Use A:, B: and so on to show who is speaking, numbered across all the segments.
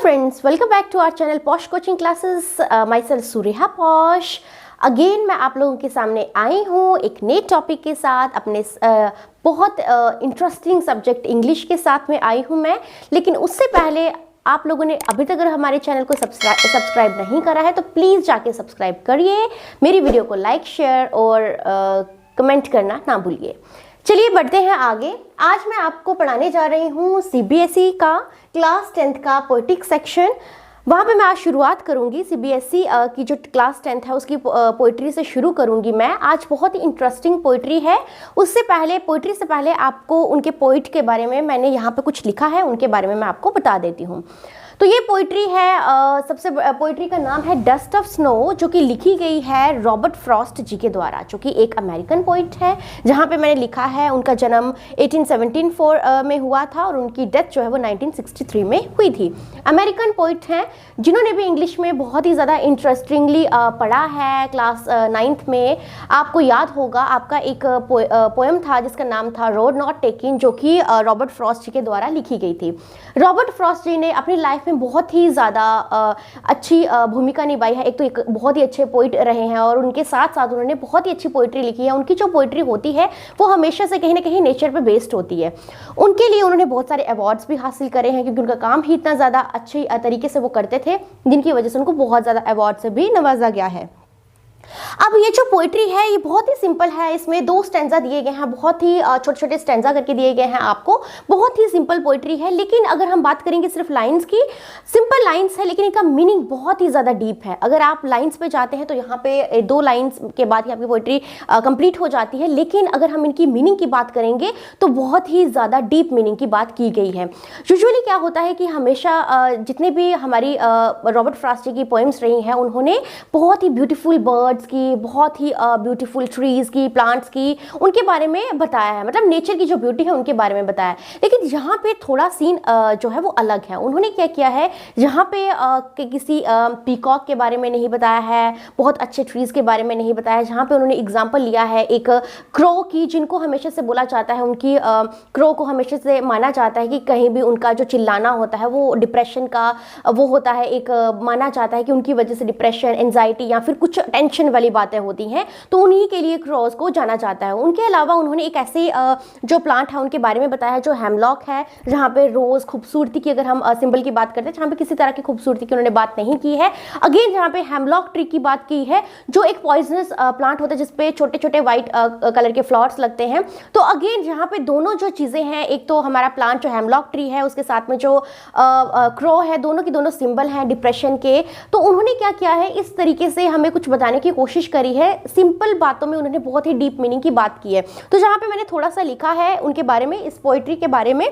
A: friends, welcome back to our channel Posh Coaching Classes. Myself Sureha Posh. Again मैं आप लोगों के सामने आई हूँ एक नए टॉपिक के साथ, अपने बहुत इंटरेस्टिंग सब्जेक्ट इंग्लिश के साथ में आई हूँ मैं। लेकिन उससे पहले आप लोगों ने अभी तक अगर हमारे चैनल को सब्सक्राइब नहीं करा है तो प्लीज़ जाके सब्सक्राइब करिए, मेरी वीडियो को लाइक शेयर और कमेंट करना ना भूलिए। चलिए बढ़ते हैं आगे। आज मैं आपको पढ़ाने जा रही हूँ सीबीएसई का क्लास 10th का पोएटिक सेक्शन। वहाँ पे मैं आज शुरुआत करूँगी सीबीएसई की जो क्लास 10th है उसकी पोइट्री से शुरू करूँगी मैं। आज बहुत ही इंटरेस्टिंग पोइट्री है। उससे पहले पोइट्री से पहले आपको उनके पोइट के बारे में मैंने यहाँ पे कुछ लिखा है, उनके बारे में मैं आपको बता देती हूँ। तो ये पोइट्री है, सबसे पोइट्री का नाम है डस्ट ऑफ स्नो, जो कि लिखी गई है रॉबर्ट फ्रॉस्ट जी के द्वारा, जो कि एक अमेरिकन पोइट है। जहाँ पे मैंने लिखा है उनका जन्म 1874 में हुआ था और उनकी डेथ जो है वो 1963 में हुई थी। अमेरिकन पोइट हैं जिन्होंने भी इंग्लिश में बहुत ही ज़्यादा इंटरेस्टिंगली पढ़ा है। क्लास 9th में आपको याद होगा आपका एक पोएम था जिसका नाम था रोड नॉट टेकिन, जो कि रॉबर्ट फ्रॉस्ट जी के द्वारा लिखी गई थी। रॉबर्ट फ्रॉस्ट जी ने अपनी लाइफ में बहुत ही ज़्यादा अच्छी भूमिका निभाई है। एक तो एक बहुत ही अच्छे पोइट रहे हैं और उनके साथ साथ उन्होंने बहुत ही अच्छी पोइट्री लिखी है। उनकी जो पोइट्री होती है वो हमेशा से कहीं ना कहीं नेचर पे बेस्ड होती है। उनके लिए उन्होंने बहुत सारे अवार्ड्स भी हासिल करे हैं क्योंकि उनका काम ही इतना ज़्यादा अच्छे तरीके से वो करते थे, जिनकी वजह से उनको बहुत ज़्यादा अवार्ड से भी नवाजा गया है। अब ये जो पोइट्री है ये बहुत ही सिंपल है। इसमें 2 स्टैंजा दिए गए हैं, बहुत ही छोटे छोटे स्टैंजा करके दिए गए हैं आपको। बहुत ही सिंपल पोइट्री है। लेकिन अगर हम बात करेंगे सिर्फ लाइंस की, सिंपल लाइंस है लेकिन इनका मीनिंग बहुत ही ज़्यादा डीप है। अगर आप लाइंस पे जाते हैं तो यहाँ पे 2 लाइंस के बाद ही आपकी पोइट्री कंप्लीट हो जाती है। लेकिन अगर हम इनकी मीनिंग की बात करेंगे तो बहुत ही ज़्यादा डीप मीनिंग की बात की गई है। यूजुअली क्या होता है कि हमेशा जितने भी हमारी रॉबर्ट फ्रॉस्ट जी की पोएम्स रही हैं उन्होंने बहुत ही ब्यूटीफुल बर्ड्स की, बहुत ही ब्यूटीफुल ट्रीज की, प्लांट्स की, उनके बारे में बताया है, मतलब नेचर की जो ब्यूटी है उनके बारे में बताया है। लेकिन यहाँ पे थोड़ा सीन जो है वो अलग है। उन्होंने क्या किया है, यहाँ पे किसी पीकॉक के बारे में नहीं बताया है, बहुत अच्छे ट्रीज के बारे में नहीं बताया है। जहाँ पे उन्होंने एग्जाम्पल लिया है एक क्रो की, जिनको हमेशा से बोला जाता है, उनकी क्रो को हमेशा से माना जाता है कि कहीं भी उनका जो चिल्लाना होता है वो डिप्रेशन का वो होता है। एक माना जाता है कि उनकी वजह से डिप्रेशन, एंजाइटी या फिर कुछ टेंशन वाली बातें होती हैं, तो उन्हीं के लिए क्रॉस को जाना जाता है। उनके अलावा उन्होंने एक ऐसे जो प्लांट है उनके बारे में बताया है जो हेमलॉक है, जहाँ पे रोज खूबसूरती की अगर हम सिंबल की बात करते हैं, जहाँ पे किसी तरह की खूबसूरती की उन्होंने बात नहीं की है। अगेन जहाँ पे हेमलॉक ट्री की बात की है जो एक पॉइजनस प्लांट होता है जिसपे छोटे छोटे व्हाइट कलर के फ्लावर्स लगते हैं। तो अगेन जहाँ पे दोनों जो चीज़ें हैं, एक तो हमारा प्लांट जो हेमलॉक ट्री है उसके साथ में जो क्रो है, दोनों की दोनों सिंबल हैं डिप्रेशन के। तो उन्होंने क्या किया है, इस तरीके से हमें कुछ बताने की कोशिश करी है। सिंपल बातों में उन्होंने बहुत ही डीप मीनिंग की बात की है। तो जहाँ पे मैंने थोड़ा सा लिखा है उनके बारे में, इस पोइट्री के बारे में,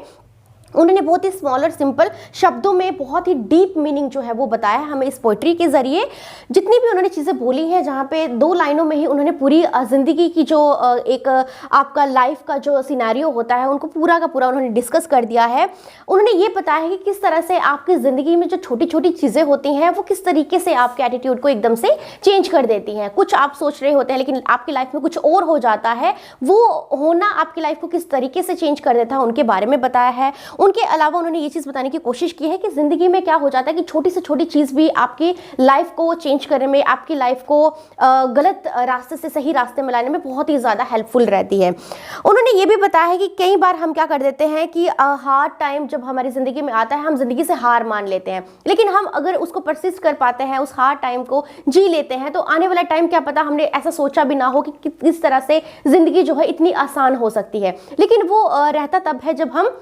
A: उन्होंने बहुत ही स्मॉल और सिंपल शब्दों में बहुत ही डीप मीनिंग जो है वो बताया है हमें इस पोइट्री के ज़रिए। जितनी भी उन्होंने चीज़ें बोली हैं, जहाँ पे 2 लाइनों में ही उन्होंने पूरी ज़िंदगी की जो एक आपका लाइफ का जो सिनेरियो होता है उनको पूरा का पूरा उन्होंने डिस्कस कर दिया है। उन्होंने ये बताया है कि किस तरह से आपकी ज़िंदगी में जो छोटी छोटी चीज़ें होती हैं वो किस तरीके से आपके एटीट्यूड को एकदम से चेंज कर देती हैं। कुछ आप सोच रहे होते हैं लेकिन आपकी लाइफ में कुछ और हो जाता है, वो होना आपकी लाइफ को किस तरीके से चेंज कर देता है उनके बारे में बताया है। उनके अलावा उन्होंने ये चीज़ बताने की कोशिश की है कि ज़िंदगी में क्या हो जाता है कि छोटी से छोटी चीज़ भी आपकी लाइफ को चेंज करने में, आपकी लाइफ को गलत रास्ते से सही रास्ते में लाने में बहुत ही ज़्यादा हेल्पफुल रहती है। उन्होंने ये भी बताया है कि कई बार हम क्या कर देते हैं कि हार्ड टाइम जब हमारी ज़िंदगी में आता है हम ज़िंदगी से हार मान लेते हैं, लेकिन हम अगर उसको परसिस्ट कर पाते हैं, उस हार्ड टाइम को जी लेते हैं, तो आने वाला टाइम क्या पता हमने ऐसा सोचा भी ना हो कि किस तरह से ज़िंदगी जो है इतनी आसान हो सकती है। लेकिन वो रहता तब है जब हम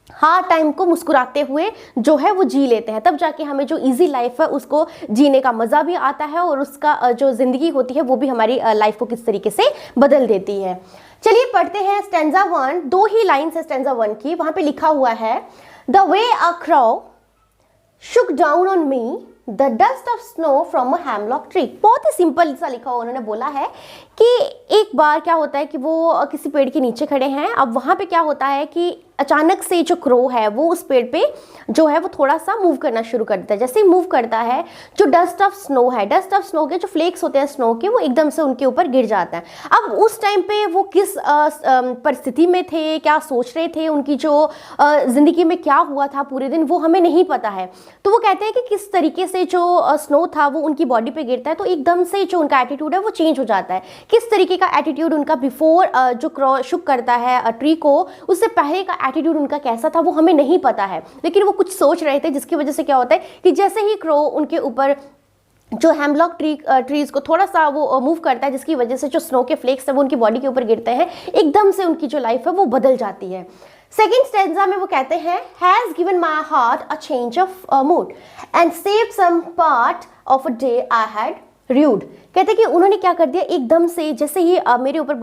A: हार्ड टाइम को मुस्कुराते हुए जो है वो जी लेते हैं, तब जाके हमें जो इजी लाइफ है उसको जीने का मज़ा भी आता है और उसका जो ज़िंदगी होती है वो भी हमारी लाइफ को किस तरीके से बदल देती है। चलिए पढ़ते हैं स्टैंजा 1। 2 ही लाइन्स है स्टैंजा 1 की। वहाँ पे लिखा हुआ है, the way a crow shook down on me the dust of snow from a hemlock tree. बहुत ही सिंपल सा लिखा हुआ उन्होंने बोला है कि एक बार क्या होता है कि वो किसी पेड़ के नीचे खड़े हैं। अब वहाँ पे क्या होता है कि अचानक से जो क्रो है वो उस पेड़ पे जो है वो थोड़ा सा मूव करना शुरू कर देता है। जैसे ही मूव करता है, जो डस्ट ऑफ स्नो है, डस्ट ऑफ स्नो के जो फ्लेक्स होते हैं स्नो के, वो एकदम से उनके ऊपर गिर जाता है। अब उस टाइम पे वो किस परिस्थिति में थे, क्या सोच रहे थे, उनकी जो ज़िंदगी में क्या हुआ था पूरे दिन, वो हमें नहीं पता है। तो वो कहते हैं कि किस तरीके से जो स्नो था वो उनकी बॉडी पे गिरता है तो एकदम से जो उनका एटीट्यूड है वो चेंज हो जाता है। किस तरीके का एटीट्यूड उनका बिफोर जो क्रो शुक करता है ट्री को, उससे पहले का एटीट्यूड उनका कैसा था वो हमें नहीं पता है, लेकिन वो कुछ सोच रहे थे, जिसकी वजह से क्या होता है कि जैसे ही क्रो उनके ऊपर जो हेमलॉक ट्रीज को थोड़ा सा वो मूव करता है, जिसकी वजह से जो स्नो के फ्लेक्स है वो उनकी बॉडी के ऊपर गिरते हैं, एकदम से उनकी जो लाइफ है वो बदल जाती है। सेकेंड स्टेंजा में वो कहते हैं, has given my heart a change of mood and save some part of a day I had rued. कहते हैं कि उन्होंने क्या कर दिया, एकदम से जैसे ही मेरे ऊपर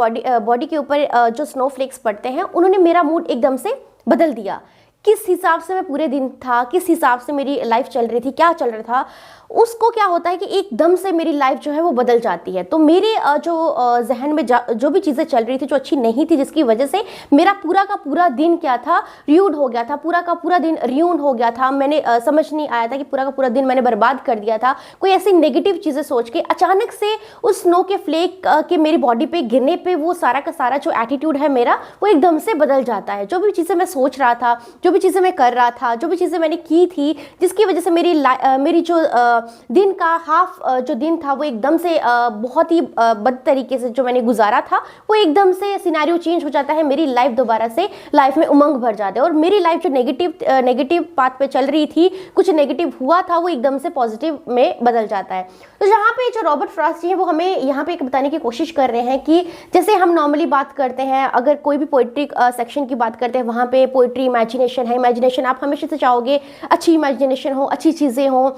A: बॉडी के ऊपर जो स्नो फ्लेक्स पड़ते हैं, उन्होंने मेरा मूड एकदम से बदल दिया। किस हिसाब से मैं पूरे दिन था, किस हिसाब से मेरी लाइफ चल रही थी, क्या चल रहा था, उसको क्या होता है कि एकदम से मेरी लाइफ जो है वो बदल जाती है। तो मेरे जो जहन में जो भी चीज़ें चल रही थी जो अच्छी नहीं थी, जिसकी वजह से मेरा पूरा का पूरा दिन क्या था, र्यूड हो गया था, पूरा का पूरा दिन र्यून हो गया था। मैंने समझ नहीं आया था कि पूरा का पूरा दिन मैंने बर्बाद कर दिया था। कोई ऐसी नेगेटिव चीज़ें सोच के अचानक से उस स्नो के फ्लेक के मेरी बॉडी पे गिरने पे वो सारा का सारा जो एटीट्यूड है मेरा वो एकदम से बदल जाता है। जो भी चीज़ें मैं सोच रहा था, जो भी चीज़ें मैं कर रहा था, जो भी चीज़ें मैंने की थी, जिसकी वजह से मेरी जो दिन का हाफ जो दिन था वो एकदम से बहुत ही बद तरीके से जो मैंने गुजारा था, वो एकदम से सिनेरियो चेंज हो जाता है। मेरी लाइफ दोबारा से लाइफ में उमंग भर जाते हैं और मेरी लाइफ जो नेगेटिव पाथ पे चल रही थी, कुछ नेगेटिव हुआ था, वो एकदम से पॉजिटिव में बदल जाता है। तो यहाँ पे जो रॉबर्ट फ्रॉस्ट जी है वो हमें यहाँ पे एक बताने की कोशिश कर रहे हैं कि जैसे हम नॉर्मली बात करते हैं, अगर कोई भी पोइट्री सेक्शन की बात करते हैं, वहाँ पे पोइट्री इमेजिनेशन है। इमेजिनेशन आप हमेशा से चाहोगे अच्छी इमेजिनेशन हो, अच्छी चीज़ें हो,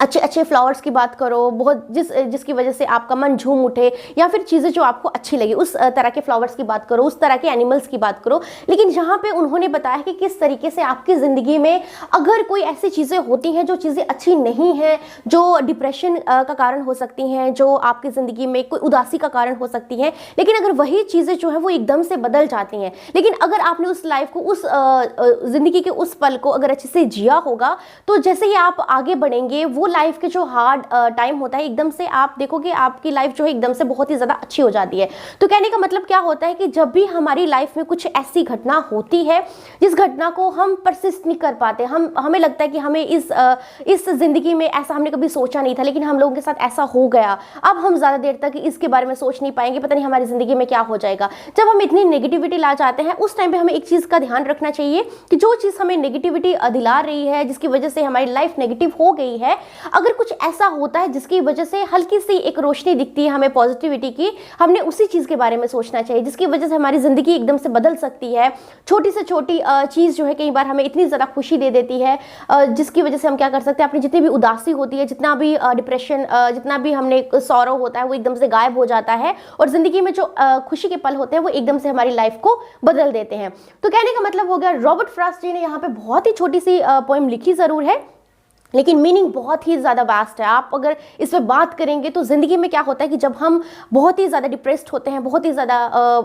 A: अच्छे अच्छे फ्लावर्स की बात करो, बहुत जिसकी वजह से आपका मन झूम उठे, या फिर चीज़ें जो आपको अच्छी लगे उस तरह के फ्लावर्स की बात करो, उस तरह के एनिमल्स की बात करो। लेकिन यहाँ पे उन्होंने बताया कि किस तरीके से आपकी ज़िंदगी में अगर कोई ऐसी चीज़ें होती हैं जो चीज़ें अच्छी नहीं हैं, जो डिप्रेशन का कारण हो सकती हैं, जो आपकी ज़िंदगी में कोई उदासी का कारण हो सकती हैं, लेकिन अगर वही चीज़ें जो है वो एकदम से बदल जाती हैं। लेकिन अगर आपने उस लाइफ को, उस ज़िंदगी के उस पल को अगर अच्छे से जिया होगा, तो जैसे ही आप आगे बढ़ेंगे, वो लाइफ के जो हार्ड टाइम होता है, एकदम से आप देखोगे आपकी लाइफ जो है एकदम से बहुत ही ज़्यादा अच्छी हो जाती है। तो कहने का मतलब क्या होता है कि जब भी हमारी लाइफ में कुछ ऐसी घटना होती है जिस घटना को हम परसिस्ट नहीं कर पाते, हमें लगता है कि हमें इस ज़िंदगी में ऐसा हमने कभी सोचा नहीं था, लेकिन हम लोगों के साथ ऐसा हो गया, अब हम ज़्यादा देर तक इसके बारे में सोच नहीं पाएंगे, पता नहीं हमारी ज़िंदगी में क्या हो जाएगा। जब हम इतनी नेगेटिविटी ला जाते हैं, उस टाइम पर हमें एक चीज़ का ध्यान रखना चाहिए कि जो चीज़ हमें नेगेटिविटी दिला रही है, जिसकी वजह से हमारी लाइफ नेगेटिव हो गई है, अगर कुछ ऐसा होता है जिसकी वजह से हल्की सी एक रोशनी दिखती है हमें पॉजिटिविटी की, हमने उसी चीज़ के बारे में सोचना चाहिए, जिसकी वजह से हमारी ज़िंदगी एकदम से बदल सकती है। छोटी से छोटी चीज़ जो है कई बार हमें इतनी ज़्यादा खुशी दे देती है, जिसकी वजह से हम क्या कर सकते हैं, अपनी जितनी भी उदासी होती है, जितना भी डिप्रेशन, जितना भी हमने सौरव होता है, वो एकदम से गायब हो जाता है और ज़िंदगी में जो खुशी के पल होते हैं वो एकदम से हमारी लाइफ को बदल देते हैं। तो कहने का मतलब हो गया, रॉबर्ट फ्रॉस्ट जी ने यहाँ पे बहुत ही छोटी सी पोएम लिखी ज़रूर है, लेकिन मीनिंग बहुत ही ज़्यादा वास्ट है। आप अगर इस पर बात करेंगे तो ज़िंदगी में क्या होता है कि जब हम बहुत ही ज़्यादा डिप्रेस्ड होते हैं, बहुत ही ज़्यादा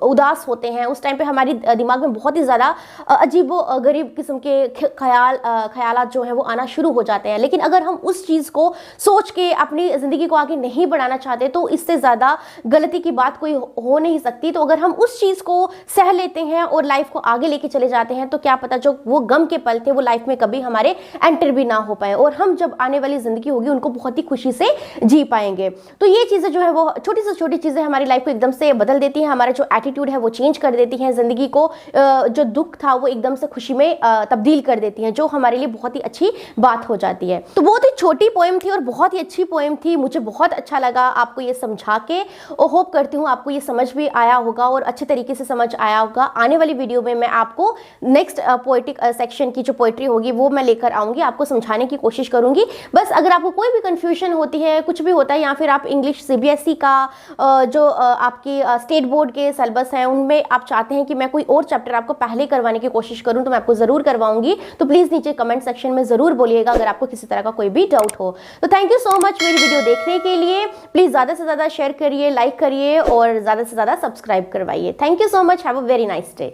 A: उदास होते हैं, उस टाइम पे हमारी दिमाग में बहुत ही ज़्यादा अजीब व गरीब किस्म के ख्यालात जो हैं वो आना शुरू हो जाते हैं। लेकिन अगर हम उस चीज़ को सोच के अपनी ज़िंदगी को आगे नहीं बढ़ाना चाहते तो इससे ज़्यादा गलती की बात कोई हो नहीं सकती। तो अगर हम उस चीज़ को सह लेते हैं और लाइफ को आगे लेके चले जाते हैं, तो क्या पता जो वो गम के पल थे वो लाइफ में कभी हमारे एंटर भी ना हो पाए और हम जब आने वाली जिंदगी होगी उनको बहुत ही खुशी से जी पाएंगे। तो ये चीज़ें जो है वो छोटी से छोटी चीज़ें हमारी लाइफ को एकदम से बदल देती हैं, हमारा जो एटीट्यूड है वो चेंज कर देती हैं, ज़िंदगी को जो दुख था वो एकदम से खुशी में तब्दील कर देती हैं, जो हमारे लिए बहुत ही अच्छी बात हो जाती है। तो बहुत ही छोटी पोएम थी और बहुत ही अच्छी पोएम थी, मुझे बहुत अच्छा लगा आपको ये समझा के, और होप करती हूँ आपको ये समझ भी आया होगा और अच्छे तरीके से समझ आया होगा। आने वाली वीडियो में मैं आपको नेक्स्ट पोएटिक सेक्शन की जो पोएट्री होगी वो मैं लेकर आऊँगी, आपको समझा समझाने की कोशिश करूँगी। बस अगर आपको कोई भी कन्फ्यूजन होती है, कुछ भी होता है, या फिर आप इंग्लिश CBSE का जो आपकी स्टेट बोर्ड के सिलेबस हैं उनमें आप चाहते हैं कि मैं कोई और चैप्टर आपको पहले करवाने की कोशिश करूँ, तो मैं आपको ज़रूर करवाऊंगी। तो प्लीज़ नीचे कमेंट सेक्शन में ज़रूर बोलिएगा अगर आपको किसी तरह का कोई भी डाउट हो। तो थैंक यू सो मच मेरी वीडियो देखने के लिए। प्लीज़ ज़्यादा से ज़्यादा शेयर करिए, लाइक करिए और ज़्यादा से ज़्यादा सब्सक्राइब करवाइए। Thank you so much. Have a very nice day.